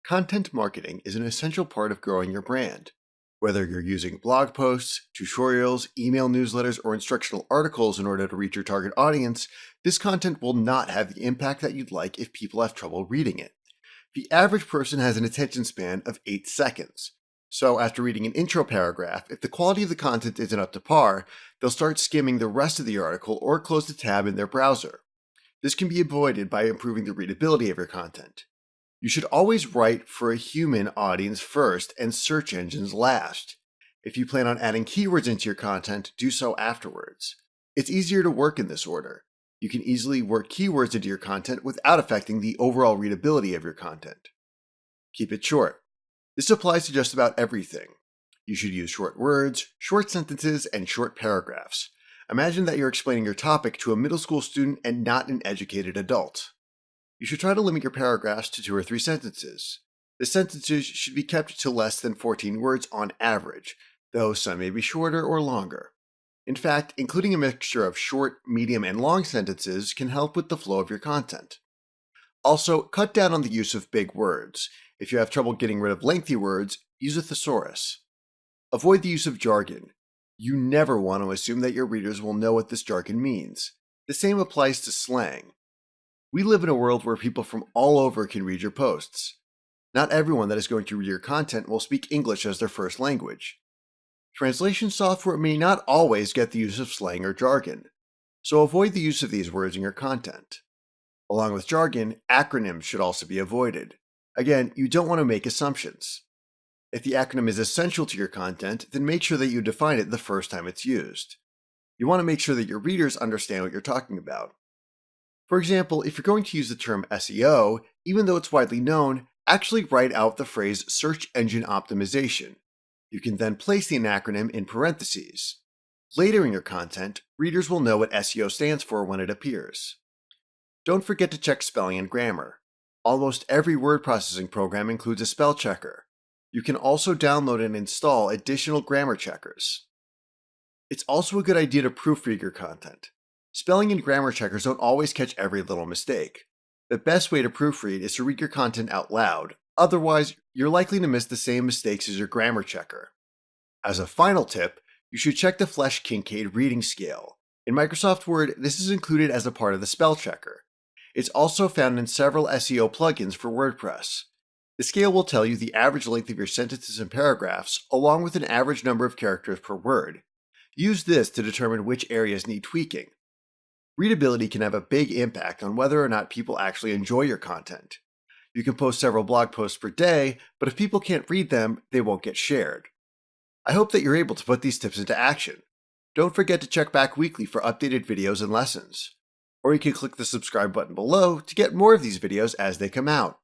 Content marketing is an essential part of growing your brand. Whether you're using blog posts, tutorials, email newsletters, or instructional articles in order to reach your target audience, this content will not have the impact that you'd like if people have trouble reading it. The average person has an attention span of 8 seconds. So after reading an intro paragraph, if the quality of the content isn't up to par, they'll start skimming the rest of the article or close the tab in their browser. This can be avoided by improving the readability of your content. You should always write for a human audience first and search engines last. If you plan on adding keywords into your content, do so afterwards. It's easier to work in this order. You can easily work keywords into your content without affecting the overall readability of your content. Keep it short. This applies to just about everything. You should use short words, short sentences, and short paragraphs. Imagine that you're explaining your topic to a middle school student and not an educated adult. You should try to limit your paragraphs to 2 or 3 sentences. The sentences should be kept to less than 14 words on average, though some may be shorter or longer. In fact, including a mixture of short, medium, and long sentences can help with the flow of your content. Also, cut down on the use of big words. If you have trouble getting rid of lengthy words, use a thesaurus. Avoid the use of jargon. You never want to assume that your readers will know what this jargon means. The same applies to slang. We live in a world where people from all over can read your posts. Not everyone that is going to read your content will speak English as their first language. Translation software may not always get the use of slang or jargon, so avoid the use of these words in your content. Along with jargon, acronyms should also be avoided. Again, you don't want to make assumptions. If the acronym is essential to your content, then make sure that you define it the first time it's used. You want to make sure that your readers understand what you're talking about. For example, if you're going to use the term SEO, even though it's widely known, actually write out the phrase search engine optimization. You can then place the acronym in parentheses. Later in your content, readers will know what SEO stands for when it appears. Don't forget to check spelling and grammar. Almost every word processing program includes a spell checker. You can also download and install additional grammar checkers. It's also a good idea to proofread your content. Spelling and grammar checkers don't always catch every little mistake. The best way to proofread is to read your content out loud, otherwise you're likely to miss the same mistakes as your grammar checker. As a final tip, you should check the Flesch-Kincaid reading scale. In Microsoft Word, this is included as a part of the spell checker. It's also found in several SEO plugins for WordPress. The scale will tell you the average length of your sentences and paragraphs, along with an average number of characters per word. Use this to determine which areas need tweaking. Readability can have a big impact on whether or not people actually enjoy your content. You can post several blog posts per day, but if people can't read them, they won't get shared. I hope that you're able to put these tips into action. Don't forget to check back weekly for updated videos and lessons. Or you can click the subscribe button below to get more of these videos as they come out.